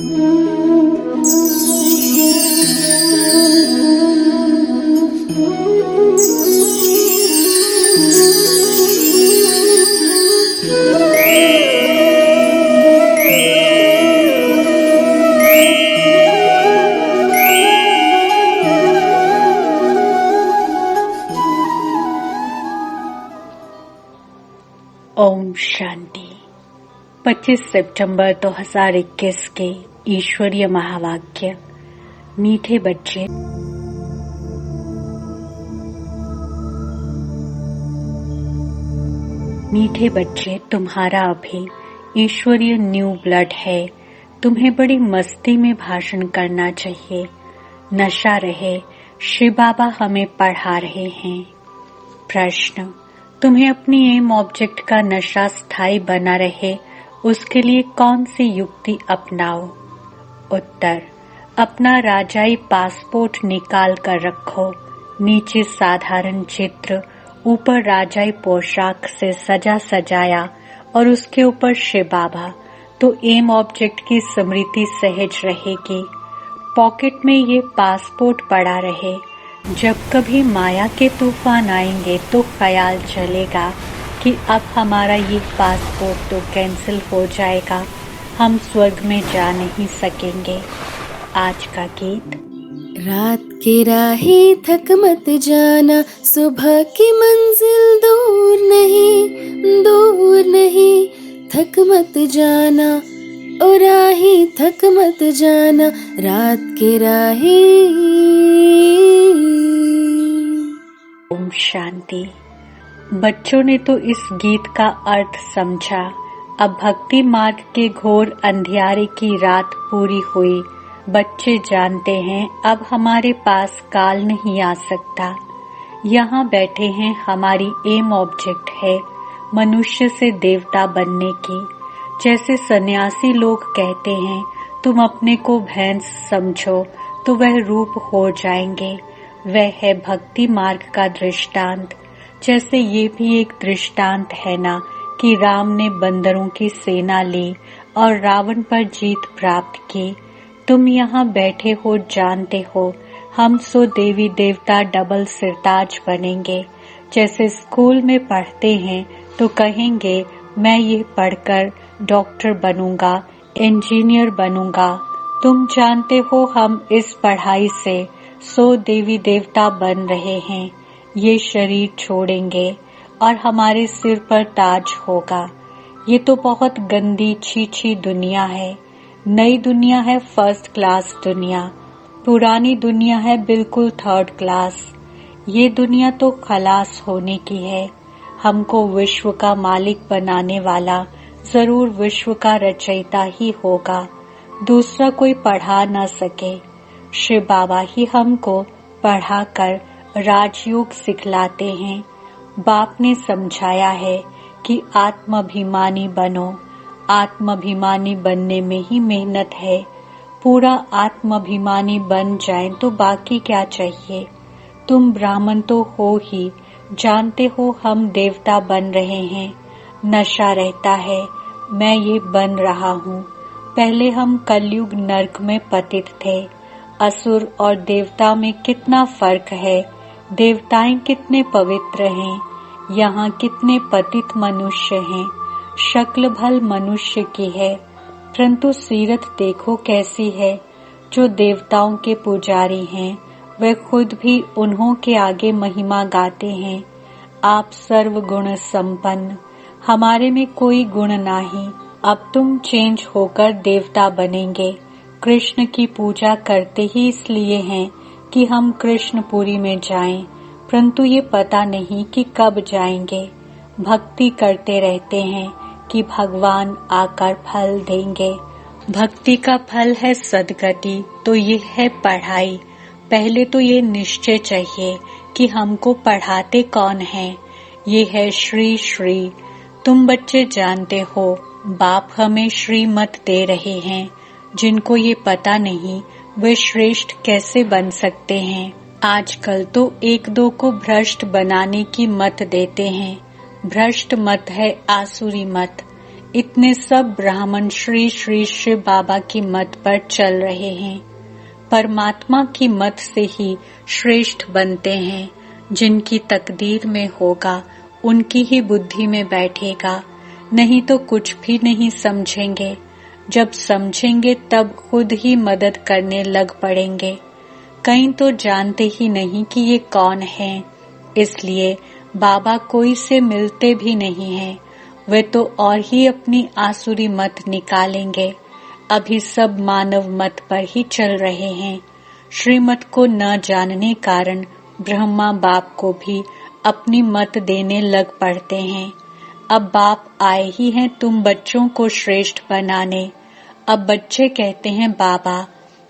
ओम शांति। 25 सितंबर 2021 के ईश्वरीय महावाक्य। मीठे बच्चे, मीठे बच्चे, तुम्हारा अभी ईश्वरीय न्यू ब्लड है। तुम्हें बड़ी मस्ती में भाषण करना चाहिए। नशा रहे, शिव बाबा हमें पढ़ा रहे हैं। प्रश्न, तुम्हें अपनी एम ऑब्जेक्ट का नशा स्थायी बना रहे, उसके लिए कौन सी युक्ति अपनाओ? उत्तर, अपना राजाई पासपोर्ट निकाल कर रखो। नीचे साधारण चित्र, ऊपर राजाई पोशाक से सजा सजाया और उसके ऊपर शिव बाबा, तो एम ऑब्जेक्ट की स्मृति सहज रहेगी। पॉकेट में ये पासपोर्ट पड़ा रहे। जब कभी माया के तूफान आएंगे तो ख्याल चलेगा कि अब हमारा ये पासपोर्ट तो कैंसिल हो जाएगा, हम स्वर्ग में जा नहीं सकेंगे। आज का गीत। रात के राही थक मत जाना, सुबह की मंजिल दूर नहीं, थक मत जाना ओ राही, थक मत जाना, रात के राही। ओम शांति। बच्चों ने तो इस गीत का अर्थ समझा। अब भक्ति मार्ग के घोर अंधियारे की रात पूरी हुई। बच्चे जानते हैं अब हमारे पास काल नहीं आ सकता। यहाँ बैठे हैं, हमारी एम ऑब्जेक्ट है मनुष्य से देवता बनने की। जैसे सन्यासी लोग कहते हैं, तुम अपने को भैंस समझो तो वह रूप हो जाएंगे। वह है भक्ति मार्ग का दृष्टांत। जैसे ये भी एक दृष्टांत है ना कि राम ने बंदरों की सेना ली और रावण पर जीत प्राप्त की। तुम यहाँ बैठे हो, जानते हो हम सो देवी देवता डबल सिरताज बनेंगे। जैसे स्कूल में पढ़ते हैं तो कहेंगे मैं ये पढ़कर डॉक्टर बनूंगा, इंजीनियर बनूंगा। तुम जानते हो हम इस पढ़ाई से 100 देवी देवता बन रहे हैं। ये शरीर छोड़ेंगे और हमारे सिर पर ताज होगा। ये तो बहुत गंदी छी दुनिया है। नई दुनिया है फर्स्ट क्लास दुनिया, पुरानी दुनिया है बिल्कुल थर्ड क्लास। ये दुनिया तो खलास होने की है। हमको विश्व का मालिक बनाने वाला जरूर विश्व का रचयिता ही होगा, दूसरा कोई पढ़ा न सके। शिव बाबा ही हमको पढ़ाकर राजयोग सिखलाते हैं। बाप ने समझाया है कि आत्माभिमानी बनो। आत्माभिमानी बनने में ही मेहनत है। पूरा आत्माभिमानी बन जाएं तो बाकी क्या चाहिए। तुम ब्राह्मण तो हो ही, जानते हो हम देवता बन रहे हैं। नशा रहता है, मैं ये बन रहा हूँ। पहले हम कलयुग नरक में पतित थे। असुर और देवता में कितना फर्क है। देवताएं कितने पवित्र हैं, यहाँ कितने पतित मनुष्य हैं। शक्ल भल मनुष्य की है, परंतु सीरत देखो कैसी है। जो देवताओं के पुजारी हैं वे खुद भी उन्हों के आगे महिमा गाते हैं। आप सर्व गुण संपन्न, हमारे में कोई गुण नहीं। अब तुम चेंज होकर देवता बनेंगे। कृष्ण की पूजा करते ही इसलिए हैं कि हम कृष्णपुरी में जाएं, परंतु ये पता नहीं कि कब जाएंगे। भक्ति करते रहते हैं कि भगवान आकर फल देंगे। भक्ति का फल है सद्गति, तो ये है पढ़ाई। पहले तो ये निश्चय चाहिए कि हमको पढ़ाते कौन है। ये है श्री श्री। तुम बच्चे जानते हो बाप हमें श्रीमत दे रहे हैं। जिनको ये पता नहीं वे श्रेष्ठ कैसे बन सकते हैं। आजकल तो एक दो को भ्रष्ट बनाने की मत देते हैं। भ्रष्ट मत है आसुरी मत। इतने सब ब्राह्मण श्री श्री शिव बाबा की मत पर चल रहे हैं। परमात्मा की मत से ही श्रेष्ठ बनते हैं। जिनकी तकदीर में होगा उनकी ही बुद्धि में बैठेगा, नहीं तो कुछ भी नहीं समझेंगे। जब समझेंगे तब खुद ही मदद करने लग पड़ेंगे। कई तो जानते ही नहीं कि ये कौन है, इसलिए बाबा कोई से मिलते भी नहीं हैं। वे तो और ही अपनी आसुरी मत निकालेंगे। अभी सब मानव मत पर ही चल रहे हैं। श्रीमत को न जानने कारण ब्रह्मा बाप को भी अपनी मत देने लग पड़ते हैं। अब बाप आए ही हैं तुम बच्चों को श्रेष्ठ बनाने। अब बच्चे कहते हैं बाबा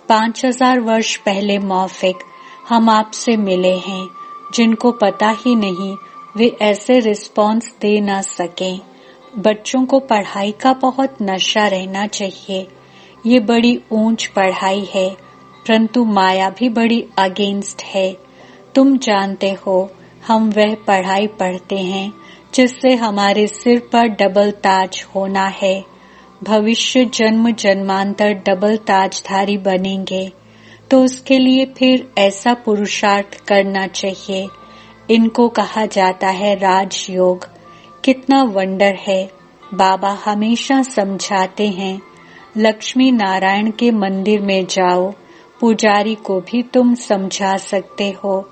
5000 वर्ष पहले मौफिक हम आपसे मिले हैं। जिनको पता ही नहीं वे ऐसे रिस्पॉन्स दे ना सकें। बच्चों को पढ़ाई का बहुत नशा रहना चाहिए। ये बड़ी ऊंच पढ़ाई है, परंतु माया भी बड़ी अगेंस्ट है। तुम जानते हो हम वह पढ़ाई पढ़ते हैं जिससे हमारे सिर पर डबल ताज होना है। भविष्य जन्म जन्मांतर डबल ताजधारी बनेंगे, तो उसके लिए फिर ऐसा पुरुषार्थ करना चाहिए। इनको कहा जाता है राजयोग। कितना वंडर है। बाबा हमेशा समझाते हैं, लक्ष्मी नारायण के मंदिर में जाओ, पुजारी को भी तुम समझा सकते हो।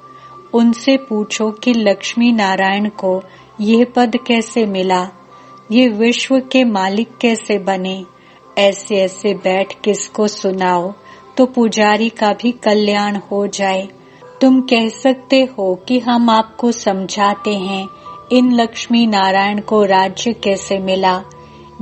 उनसे पूछो कि लक्ष्मी नारायण को यह पद कैसे मिला, ये विश्व के मालिक कैसे बने। ऐसे ऐसे बैठ किसको सुनाओ तो पुजारी का भी कल्याण हो जाए। तुम कह सकते हो कि हम आपको समझाते हैं इन लक्ष्मी नारायण को राज्य कैसे मिला।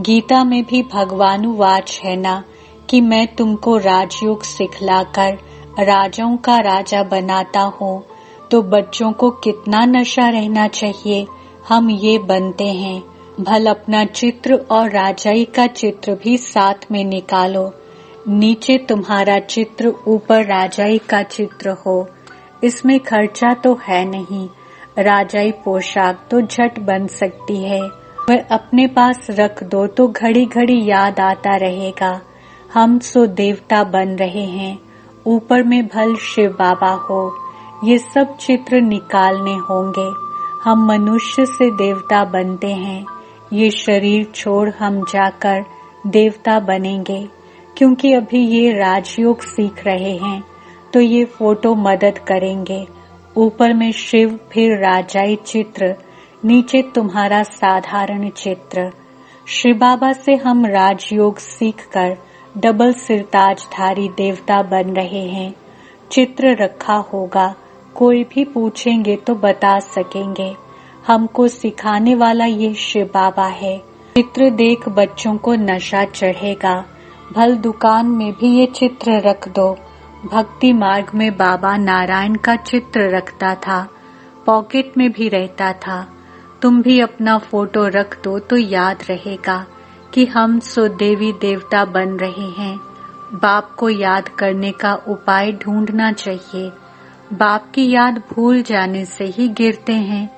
गीता में भी भगवानुवाच है ना कि मैं तुमको राजयोग सिखलाकर राजाओं का राजा बनाता हूँ। तो बच्चों को कितना नशा रहना चाहिए, हम ये बनते हैं। भल अपना चित्र और राजाई का चित्र भी साथ में निकालो। नीचे तुम्हारा चित्र, ऊपर राजाई का चित्र हो। इसमें खर्चा तो है नहीं। राजाई पोशाक तो झट बन सकती है। वह अपने पास रख दो तो घड़ी घड़ी याद आता रहेगा। हम सो देवता बन रहे हैं, ऊपर में भल शिव बाबा हो। ये सब चित्र निकालने होंगे। हम मनुष्य से देवता बनते हैं। ये शरीर छोड़ हम जाकर देवता बनेंगे, क्योंकि अभी ये राजयोग सीख रहे हैं, तो ये फोटो मदद करेंगे। ऊपर में शिव, फिर राजाई चित्र, नीचे तुम्हारा साधारण चित्र। श्री बाबा से हम राजयोग सीखकर डबल सिरताजधारी देवता बन रहे हैं। चित्र रखा होगा, कोई भी पूछेंगे तो बता सकेंगे। हमको सिखाने वाला ये शिव बाबा है। चित्र देख बच्चों को नशा चढ़ेगा। भल दुकान में भी ये चित्र रख दो। भक्ति मार्ग में बाबा नारायण का चित्र रखता था, पॉकेट में भी रहता था। तुम भी अपना फोटो रख दो तो याद रहेगा कि हम सो देवी देवता बन रहे हैं। बाप को याद करने का उपाय ढूंढना चाहिए। बाप की याद भूल जाने से ही गिरते हैं।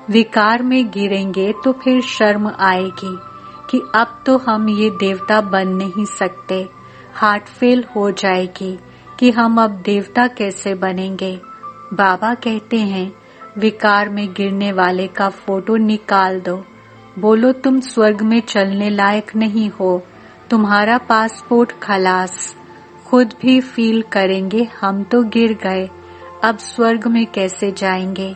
विकार में गिरेंगे तो फिर शर्म आएगी कि अब तो हम ये देवता बन नहीं सकते। हार्ट फेल हो जाएगी कि हम अब देवता कैसे बनेंगे। बाबा कहते हैं विकार में गिरने वाले का फोटो निकाल दो। बोलो तुम स्वर्ग में चलने लायक नहीं हो, तुम्हारा पासपोर्ट खलास। खुद भी फील करेंगे हम तो गिर गए, अब स्वर्ग में कैसे जाएंगे।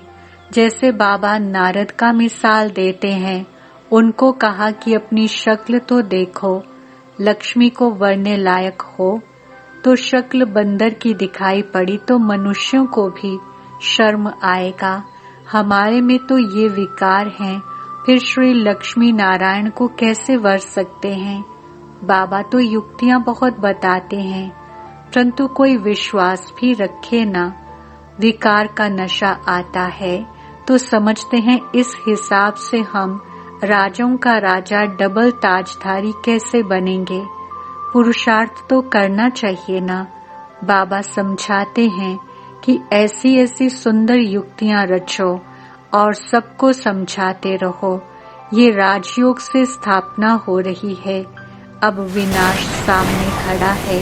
जैसे बाबा नारद का मिसाल देते हैं। उनको कहा कि अपनी शक्ल तो देखो, लक्ष्मी को वरने लायक हो। तो शक्ल बंदर की दिखाई पड़ी तो मनुष्यों को भी शर्म आएगा। हमारे में तो ये विकार हैं, फिर श्री लक्ष्मी नारायण को कैसे वर सकते हैं। बाबा तो युक्तियां बहुत बताते हैं, परंतु कोई विश्वास भी रखे ना। विकार का नशा आता है तो समझते हैं इस हिसाब से हम राजाओं का राजा डबल ताजधारी कैसे बनेंगे। पुरुषार्थ तो करना चाहिए ना। बाबा समझाते हैं कि ऐसी ऐसी सुंदर युक्तियां रचो और सबको समझाते रहो ये राजयोग से स्थापना हो रही है। अब विनाश सामने खड़ा है।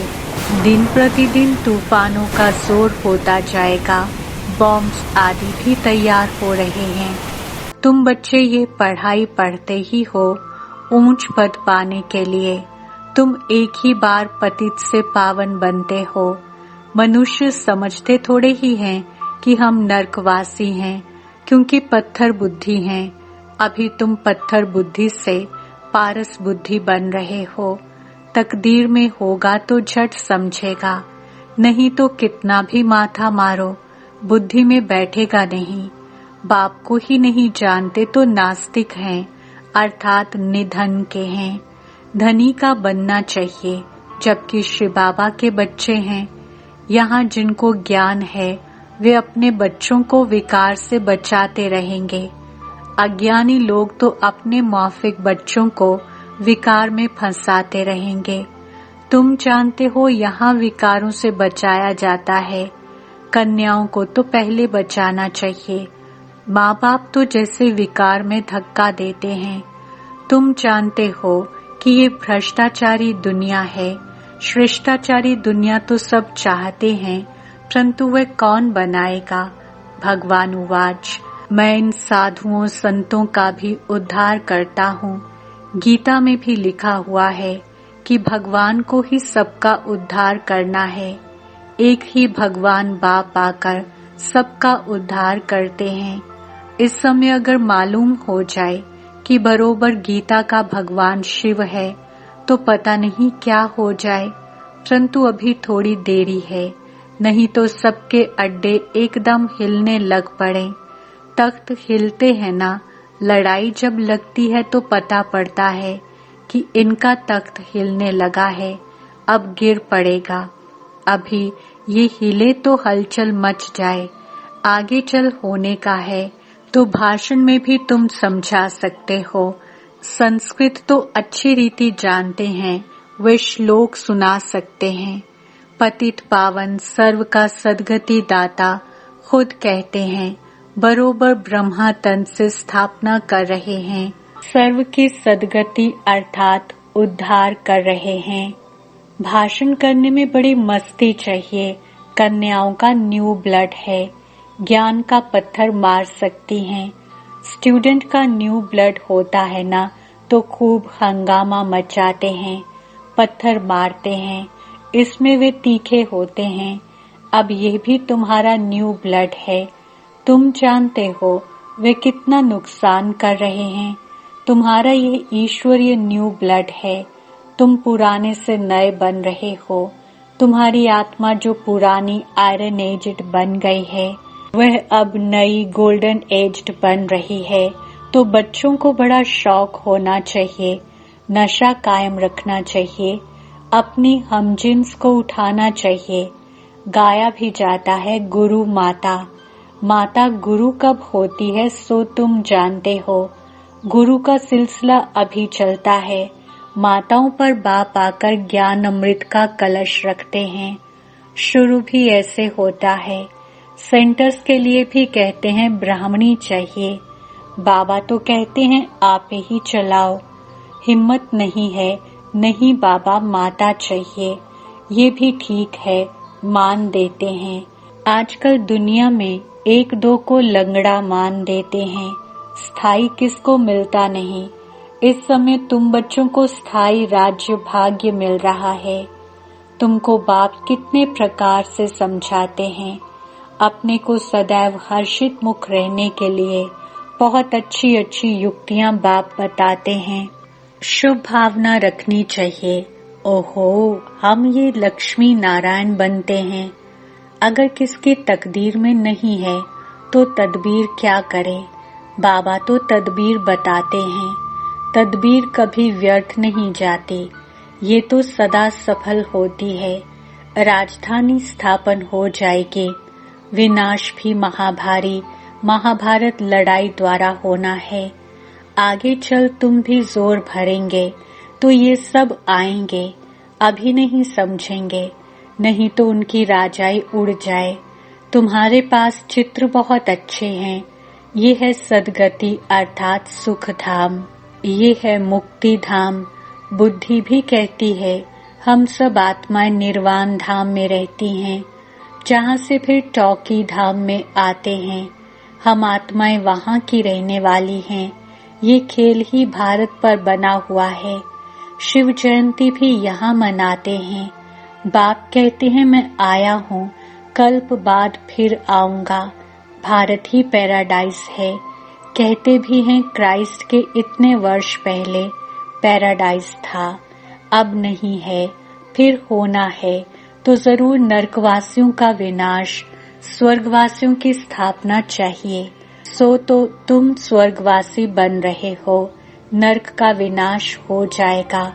दिन प्रतिदिन तूफानों का जोर होता जाएगा। बॉम्ब्स आदि भी तैयार हो रहे हैं। तुम बच्चे ये पढ़ाई पढ़ते ही हो ऊंच पद पाने के लिए। तुम एक ही बार पतित से पावन बनते हो। मनुष्य समझते थोड़े ही हैं कि हम नरकवासी हैं, क्योंकि पत्थर बुद्धि हैं। अभी तुम पत्थर बुद्धि से पारस बुद्धि बन रहे हो। तकदीर में होगा तो झट समझेगा, नहीं तो कितना भी माथा मारो बुद्धि में बैठेगा नहीं। बाप को ही नहीं जानते तो नास्तिक हैं, अर्थात निधन के हैं। धनी का बनना चाहिए, जबकि श्री बाबा के बच्चे हैं। यहाँ जिनको ज्ञान है वे अपने बच्चों को विकार से बचाते रहेंगे। अज्ञानी लोग तो अपने मौफिक बच्चों को विकार में फंसाते रहेंगे। तुम जानते हो यहाँ विकारों से बचाया जाता है। कन्याओं को तो पहले बचाना चाहिए। माँ बाप तो जैसे विकार में धक्का देते हैं। तुम जानते हो कि ये भ्रष्टाचारी दुनिया है। श्रेष्ठाचारी दुनिया तो सब चाहते हैं, परंतु वह कौन बनाएगा। भगवान उवाच, मैं इन साधुओं संतों का भी उद्धार करता हूँ। गीता में भी लिखा हुआ है कि भगवान को ही सबका उद्धार करना है। एक ही भगवान बाप आकर सबका उद्धार करते हैं। इस समय अगर मालूम हो जाए कि बरोबर गीता का भगवान शिव है तो पता नहीं क्या हो जाए, परंतु अभी थोड़ी देरी है, नहीं तो सबके अड्डे एकदम हिलने लग पड़े। तख्त हिलते हैं ना, लड़ाई जब लगती है तो पता पड़ता है कि इनका तख्त हिलने लगा है, अब गिर पड़ेगा। अभी ये हिले तो हलचल मच जाए, आगे चल होने का है तो भाषण में भी तुम समझा सकते हो। संस्कृत तो अच्छी रीति जानते हैं, वे श्लोक सुना सकते हैं। पतित पावन सर्व का सद्गति दाता खुद कहते हैं, बरोबर ब्रह्मा तंत्र से स्थापना कर रहे हैं। सर्व की सद्गति अर्थात उद्धार कर रहे हैं। भाषण करने में बड़ी मस्ती चाहिए। कन्याओं का न्यू ब्लड है, ज्ञान का पत्थर मार सकती हैं। स्टूडेंट का न्यू ब्लड होता है ना, तो खूब हंगामा मचाते हैं, पत्थर मारते हैं, इसमें वे तीखे होते हैं। अब ये भी तुम्हारा न्यू ब्लड है। तुम जानते हो वे कितना नुकसान कर रहे हैं। तुम्हारा ये ईश्वरीय न्यू ब्लड है। तुम पुराने से नए बन रहे हो। तुम्हारी आत्मा जो पुरानी आयरन एज्ड बन गई है, वह अब नई गोल्डन एज्ड बन रही है। तो बच्चों को बड़ा शौक होना चाहिए, नशा कायम रखना चाहिए, अपनी हमजिन्स को उठाना चाहिए। गाया भी जाता है गुरु माता। माता गुरु कब होती है सो तुम जानते हो। गुरु का सिलसिला अभी चलता है। माताओं पर बाप आकर ज्ञान अमृत का कलश रखते हैं। शुरू भी ऐसे होता है। सेंटर्स के लिए भी कहते हैं ब्राह्मणी चाहिए। बाबा तो कहते हैं आप ही चलाओ। हिम्मत नहीं है, नहीं बाबा माता चाहिए। ये भी ठीक है, मान देते हैं। आजकल दुनिया में एक दो को लंगड़ा मान देते हैं, स्थायी किसको मिलता नहीं। इस समय तुम बच्चों को स्थायी राज्य भाग्य मिल रहा है। तुमको बाप कितने प्रकार से समझाते हैं। अपने को सदैव हर्षित मुख रहने के लिए बहुत अच्छी अच्छी युक्तियां बाप बताते हैं। शुभ भावना रखनी चाहिए। ओहो, हम ये लक्ष्मी नारायण बनते हैं। अगर किसकी तकदीर में नहीं है तो तदबीर क्या करे। बाबा तो तदबीर बताते हैं। तदबीर कभी व्यर्थ नहीं जाती, ये तो सदा सफल होती है। राजधानी स्थापन हो जाएगी। विनाश भी महाभारी महाभारत लड़ाई द्वारा होना है। आगे चल तुम भी जोर भरेंगे तो ये सब आएंगे। अभी नहीं समझेंगे, नहीं तो उनकी राजाई उड़ जाए। तुम्हारे पास चित्र बहुत अच्छे हैं। ये है सदगति अर्थात सुख धाम। ये है मुक्ति धाम। बुद्धि भी कहती है हम सब आत्माएं निर्वाण धाम में रहती हैं, जहाँ से फिर टॉकी धाम में आते हैं। हम आत्माएं वहाँ की रहने वाली हैं। ये खेल ही भारत पर बना हुआ है। शिव जयंती भी यहाँ मनाते हैं। बाप कहते हैं मैं आया हूँ, कल्प बाद फिर आऊंगा। भारत ही पैराडाइज है। कहते भी हैं क्राइस्ट के इतने वर्ष पहले पैराडाइज था, अब नहीं है, फिर होना है तो जरूर नरकवासियों का विनाश, स्वर्गवासियों की स्थापना चाहिए। सो तो तुम स्वर्गवासी बन रहे हो, नरक का विनाश हो जाएगा,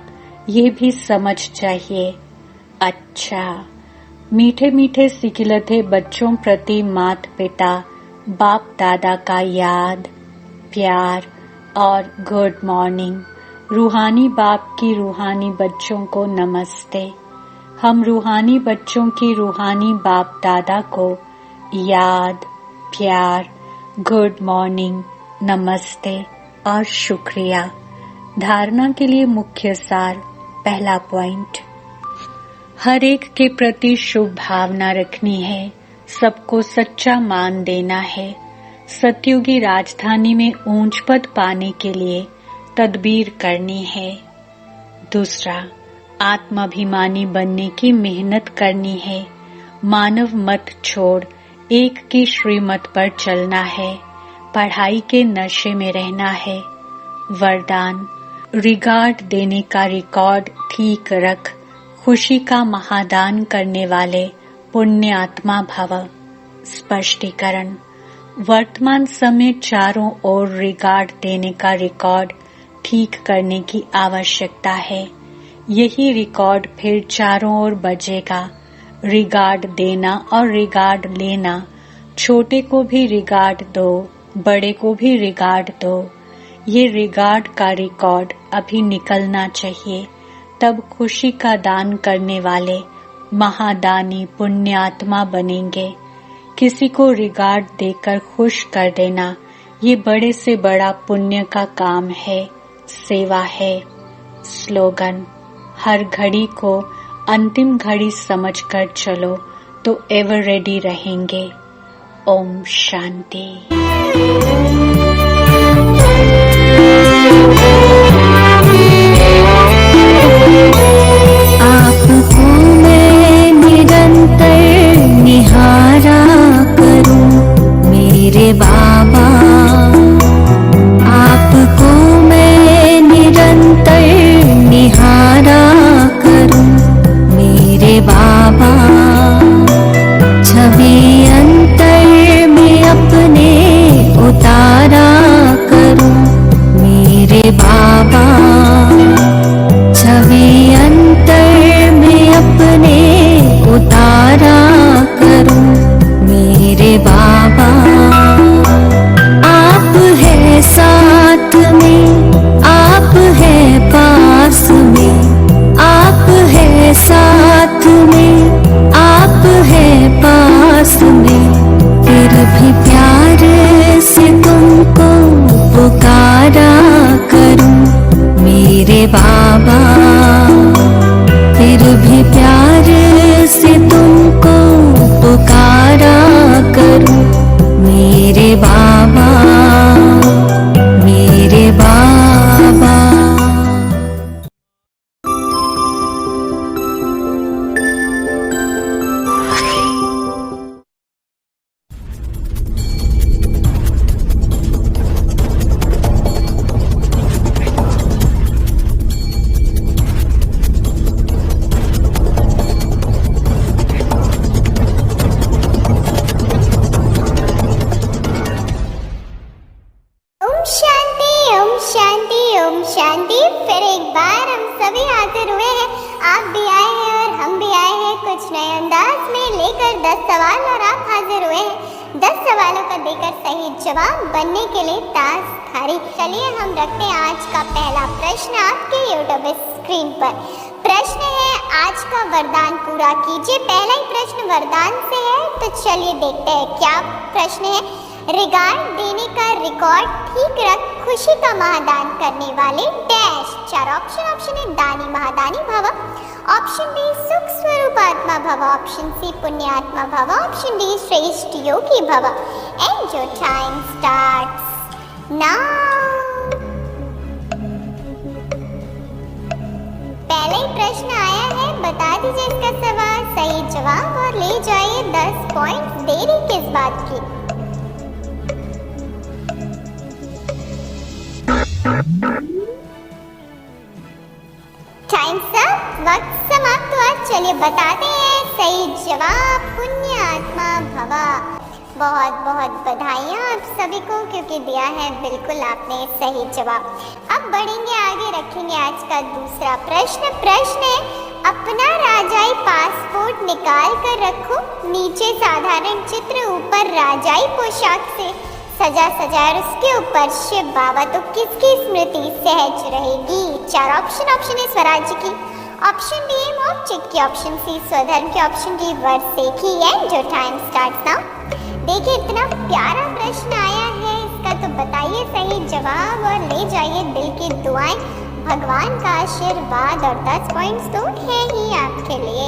ये भी समझ चाहिए। अच्छा, मीठे मीठे सिकिलते बच्चों प्रति माता पिता बाप दादा का याद, प्यार और गुड मॉर्निंग। रूहानी बाप की रूहानी बच्चों को नमस्ते। हम रूहानी बच्चों की रूहानी बाप दादा को याद, प्यार, गुड मॉर्निंग, नमस्ते और शुक्रिया। धारणा के लिए मुख्य सार। पहला पॉइंट, हर एक के प्रति शुभ भावना रखनी है, सबको सच्चा मान देना है। सतयुगी राजधानी में ऊंच पद पाने के लिए तदबीर करनी है। दूसरा, आत्माभिमानी बनने की मेहनत करनी है। मानव मत छोड़ एक की श्रीमत पर चलना है। पढ़ाई के नशे में रहना है। वरदान, रिगार्ड देने का रिकॉर्ड ठीक रख, खुशी का महादान करने वाले पुण्य आत्मा भव। स्पष्टीकरण, वर्तमान समय चारों ओर रिगार्ड देने का रिकॉर्ड ठीक करने की आवश्यकता है। यही रिकॉर्ड फिर चारों ओर बजेगा। रिगार्ड देना और रिगार्ड लेना, छोटे को भी रिगार्ड दो, बड़े को भी रिगार्ड दो। ये रिगार्ड का रिकॉर्ड अभी निकलना चाहिए, तब खुशी का दान करने वाले महादानी पुण्यात्मा बनेंगे। किसी को रिगार्ड देकर खुश कर देना, ये बड़े से बड़ा पुण्य का काम है, सेवा है। स्लोगन, हर घड़ी को अंतिम घड़ी समझकर चलो तो एवर रेडी रहेंगे। ओम शांति। आपको मैं निरंतर निहारा करूं मेरे बाबा, आपको मैं निरंतर निहारा करूं मेरे बाबा। छवि अंतर में अपने उतारा करूं मेरे बाबा। छवि अंतर में अपने उतारा करूं मेरे बाबा। आप है साथ में, आप है पास में, आप है साथ में, आप है पास में। फिर भी प्यार से तुमको पुकारा करूं मेरे बाबा। फिर भी प्यार से तुमको पुकारा करूं मेरे बाबा, मेरे बाबा। शांति। फिर एक बार हम सभी हाजिर हुए हैं, आप भी आए हैं और हम भी आए हैं कुछ नए अंदाज में लेकर 10 सवाल, और आप हाजिर हुए हैं 10 सवालों का देकर सही जवाब बनने के लिए ताज थारी। चलिए हम रखते हैं आज का पहला प्रश्न आपके यूट्यूब स्क्रीन पर। प्रश्न है, आज का वरदान पूरा कीजिए। पहला ही प्रश्न वरदान से है, तो चलिए देखते हैं क्या प्रश्न है। रिगार्ड देने का रिकॉर्ड ठीक रख, खुशी का महादान करने वाले डैश। 4 ऑप्शन है दानी महादानी भव, ऑप्शन बी सुख स्वरूप आत्मा भव, ऑप्शन सी पुण्यात्मा भव, ऑप्शन डी श्रेष्ठ योगी भव। And your time starts now. पहले ही प्रश्न आया है, बता दीजिए इसका सवाल सही जवाब और ले जाइए 10 पॉइंट। देरी किस बात की? टाइम अप, वक्त समाप्त हुआ। चलिए बताते हैं सही जवाब पुण्यात्मा भव। बहुत बहुत बधाइयाँ आप सभी को, क्योंकि दिया है बिल्कुल आपने सही जवाब। अब बढ़ेंगे आगे, रखेंगे आज का दूसरा प्रश्न। प्रश्न है, अपना राजाई पासपोर्ट निकाल कर रखो, नीचे साधारण चित्र, ऊपर राजाई पोशाक से सजा और उसके ऊपर शिव बाबा, तो किसकी स्मृति सहज रहेगी? 4 ऑप्शन है स्वराज्य की, ऑप्शन बी ऑब्जेक्ट की, ऑप्शन सी स्वधर्म की, ऑप्शन डी वर्षे की। एंड जो टाइम स्टार्ट नाउ। देखिए इतना प्यारा प्रश्न आया है, इसका तो बताइए सही जवाब और ले जाइए दिल की दुआएं, भगवान का आशीर्वाद और 10 पॉइंट्स तो है ही आपके लिए।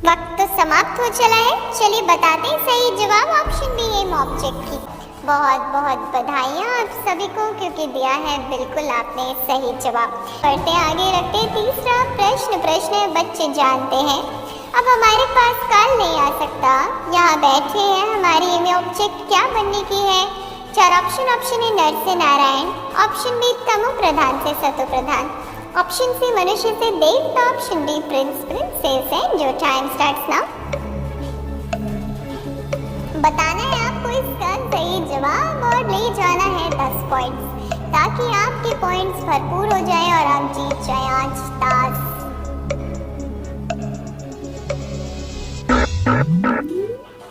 वक्त तो समाप्त हो चला है। चलिए बताते हैं सही जवाब, ऑप्शन बी एम ऑब्जेक्ट की। बहुत बहुत बधाइयाँ आप सभी को, क्योंकि दिया है बिल्कुल आपने सही जवाब। बढ़ते आगे, रखते हैं तीसरा प्रश्न। प्रश्न है, बच्चे जानते हैं अब हमारे पास काल नहीं आ सकता, यहाँ बैठे हैं, हमारी एम ऑब्जेक्ट क्या बनने की है? 4 ऑप्शन है नर से नारायण, ऑप्शन बी तमो प्रधान से सतो प्रधान, ऑप्शन सी मनुष्य से देवता, option D Prince princess. And जो टाइम स्टार्ट्स नाउ। बताना है आपको इसका सही जवाब और ले जाना है 10 पॉइंट्स, ताकि आपके पॉइंट्स भरपूर हो जाएं और आप जीत जाएं आज टास्क।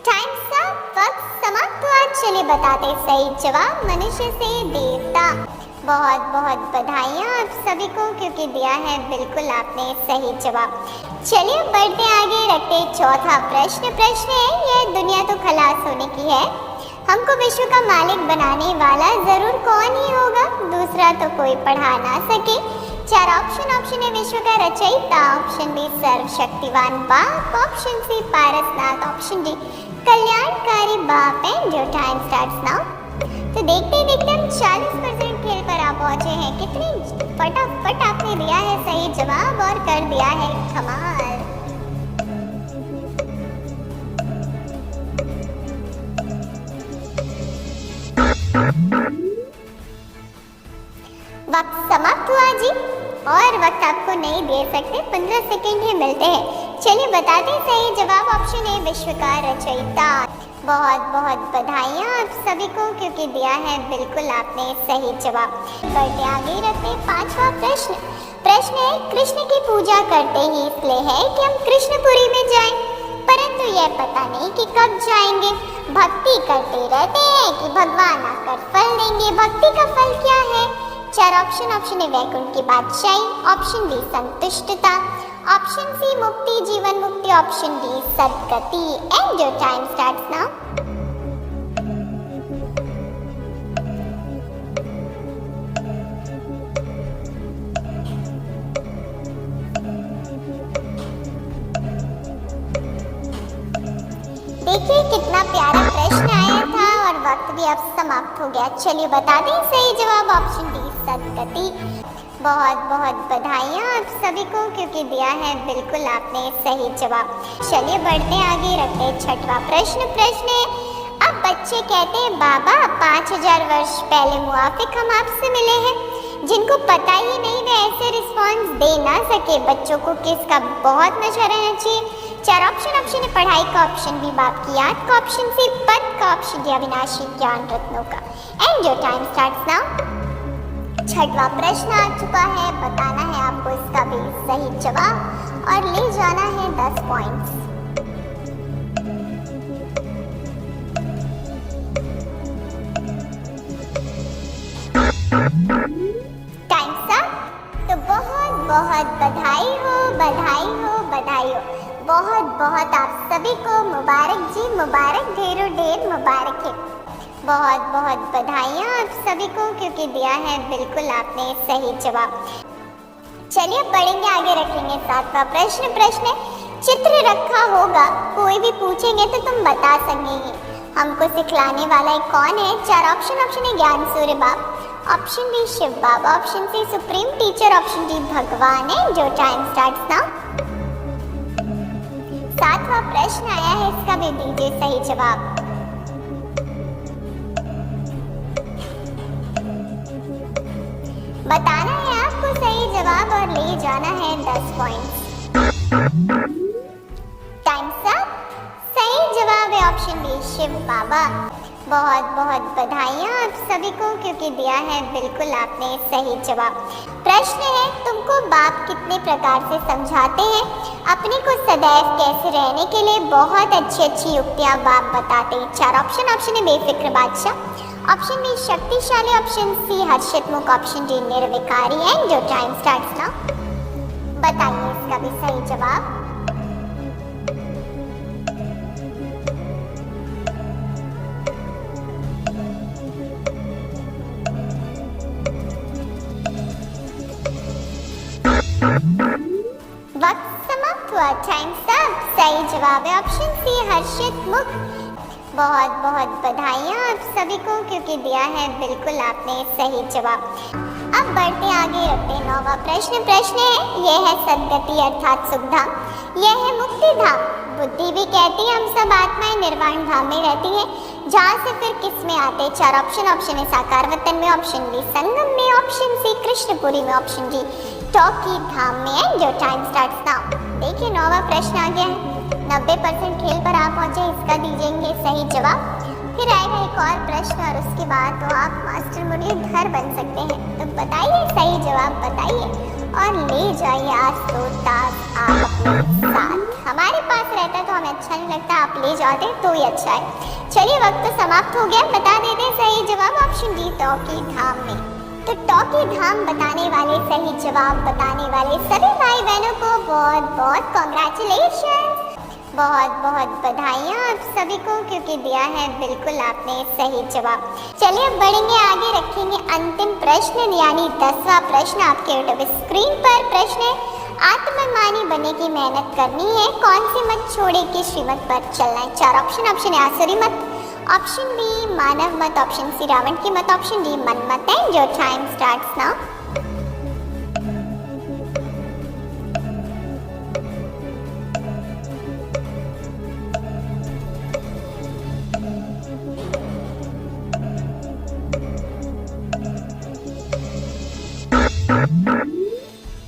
टाइम अप, वक्त समाप्त हुआ। चलिए बताते सही जवाब, मनुष्य से देवता। बहुत बहुत बधाइयाँ आप सभी को, क्योंकि दिया है बिल्कुल आपने सही जवाब। चलिए बढ़ते आगे, रखते चौथा प्रश्न। प्रश्न है, यह दुनिया तो खलास होने की है, हमको विश्व का मालिक बनाने वाला जरूर कौन ही होगा? दूसरा तो कोई पढ़ा ना सके। 4 ऑप्शन है विश्व का रचयिता, ऑप्शन बी सर्वशक्तिवान बाप, ऑप्शन सी पारसनाथ, ऑप्शन डी कल्याणकारी बाप। एंड जो टाइम स्टार्ट्स नाउ। तो देखते हम 40% खेल पर आप पहुंचे हैं। कितनी फटाफट आपने दिया है सही जवाब और कर दिया है कमाल। वक्त समाप्त हुआ जी, और वक्त आपको नहीं दे सकते, 15 सेकंड ही मिलते हैं। चलिए बताते सही जवाब, ऑप्शन ए विश्व का रचयिता। बहुत बहुत बधाइयाँ आप सभी को, क्योंकि दिया है बिल्कुल आपने सही जवाब। बढ़ते आगे, रखते 5वां प्रश्न। प्रश्न है, कृष्ण की पूजा करते ही इसलिए है कि हम कृष्णपुरी में जाएं, परंतु यह पता नहीं कि कब जाएंगे। भक्ति करते रहते हैं कि भगवान आकर फल देंगे। भक्ति का फल क्या है? 4 ऑप्शन है वैकुंठ की बादशाही, ऑप्शन बी संतुष्टता, ऑप्शन सी मुक्ति जीवन मुक्ति, ऑप्शन डी सद्गति। And your time starts now. देखिए कितना प्यारा प्रश्न आया था और वक्त भी अब समाप्त हो गया। चलिए बता दें सही जवाब, ऑप्शन डी सद्गति। बहुत बहुत बधाइयाँ आप सभी को, क्योंकि दिया है बिल्कुल आपने सही जवाब। चलिए बढ़ते आगे, रखते 6वां प्रश्न। प्रश्न है, अब बच्चे कहते हैं बाबा 5000 वर्ष पहले मुआफिक हम आपसे मिले हैं, जिनको पता ही नहीं वे ऐसे रिस्पॉन्स दे ना सके। बच्चों को किसका बहुत नशा रहना चाहिए? 4 ऑप्शन है पढ़ाई का, ऑप्शन बी बाप की याद का, ऑप्शन सी पद का, ऑप्शन डी अविनाशी ज्ञान रत्नों का। And your time starts now. 6वां प्रश्न आ चुका है, बताना है आपको इसका भी सही जवाब और ले जाना है 10 पॉइंट्स। टाइम सा, तो बहुत बहुत बधाई हो, बहुत बहुत आप सभी को मुबारक जी, मुबारक, ढेरों ढेर मुबारक है। बहुत बहुत बधाइयाँ आप सभी को, क्योंकि दिया है बिल्कुल आपने सही जवाब। चलिए पढ़ेंगे, आगे रखेंगे 7वां प्रश्न। प्रश्न चित्र रखा होगा, कोई भी पूछेंगे तो तुम बता सकेंगे। हमको सिखलाने वाला कौन है? 4 ऑप्शन। ऑप्शन ए ज्ञान सूर्य बाप, option B Shiv Baba, option C supreme teacher, option D भगवान है। जो टाइम स्टार्ट्स नाउ। 7वां प्रश्न आया है, इसका भी दीजिए सही जवाब। बताना है आपको सही जवाब और ले जाना है 10 पॉइंट्स। Times up. सही जवाब है ऑप्शन बी शिव बाबा। बहुत बहुत बधाइयाँ आप सभी को, क्योंकि दिया है बिल्कुल आपने सही जवाब। प्रश्न है, तुमको बाप कितने प्रकार से समझाते हैं? अपने को सदैव कैसे रहने के लिए बहुत अच्छी अच्छी युक्तियाँ बाप बताते हैं। 4 ऑप्शन। ऑप्शन ए बेफिक्र बादशाह, ऑप्शन बी शक्तिशाली, ऑप्शन सी हर्षित मुख, ऑप्शन डी निर्विकारी है। जो टाइम स्टार्ट्स नाउ। बताइए इसका भी सही जवाब। वक्त समाप्त हुआ। Time start. सही जवाब है ऑप्शन सी हर्षित मुख। बहुत बहुत बधाइयाँ आप सभी को, क्योंकि दिया है बिल्कुल आपने सही जवाब। अब बढ़ते आगे, रखते 9वां प्रश्न। प्रश्न है, यह है सद्गति अर्थात सुखधाम, यह है मुक्ति धाम। बुद्धि भी कहती है हम सब आत्माएं निर्वाण धाम में रहती हैं, जहाँ से फिर किस में आते? 4 ऑप्शन। ऑप्शन ए साकार वतन में, ऑप्शन बी संगम में, ऑप्शन सी कृष्णपुरी में, ऑप्शन डी टॉकी धाम में है। जो टाइम स्टार्ट्स नाउ। देखिए 9वां प्रश्न आ गया है। 90% खेल पर आप पहुंचे, इसका दीजिएंगे सही जवाब। फिर आएगा एक और प्रश्न और उसके बाद तो आप मास्टर मुरलीधर बन सकते हैं। तो बताइए सही जवाब, बताइए और ले जाइए आज तो ताज आप अपने साथ। हमारे पास रहता तो हमें अच्छा नहीं लगता, आप ले जाते तो ही अच्छा है। चलिए वक्त तो समाप्त हो गया, बता देते सही जवाब ऑप्शन डी टॉकी धाम में। तो टॉकी धाम बताने वाले, सही जवाब बताने वाले सभी भाई बहनों को बहुत बहुत कॉन्ग्रेचुलेशन, बहुत बहुत बधाइयाँ आप सभी को, क्योंकि दिया है बिल्कुल आपने सही जवाब। चलिए अब बढ़ेंगे आगे, रखेंगे अंतिम प्रश्न यानी 10वां प्रश्न आपके यूट्यूब स्क्रीन पर। प्रश्न है, आत्ममानी बनने की मेहनत करनी है, कौन सी मत छोड़े कि श्रीमत पर चलना है? 4 ऑप्शन। ऑप्शन ए आसुरी मत, ऑप्शन बी मानव मत, ऑप्शन सी रावण की मत, ऑप्शन डी मन मत है। जो time starts now.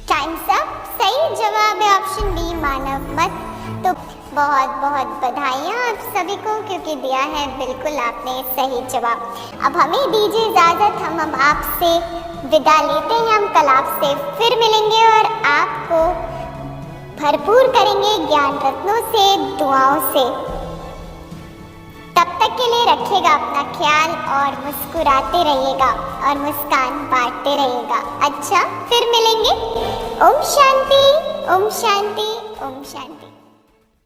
Times up. सही जवाब है ऑप्शन बी मानव मत। तो बहुत बहुत बधाइयाँ आप सभी को, क्योंकि दिया है बिल्कुल आपने सही जवाब। अब हमें दीजिए इजाज़त, हम अब आपसे विदा लेते हैं। हम कल आपसे फिर मिलेंगे और आपको भरपूर करेंगे ज्ञान रत्नों से, दुआओं से। तब तक के लिए रखिएगा अपना ख्याल और मुस्कुराते रहिएगा और मुस्कान बांटते रहिएगा। अच्छा, फिर मिलेंगे। ओम शांति, ओम शांति, ओम शांति।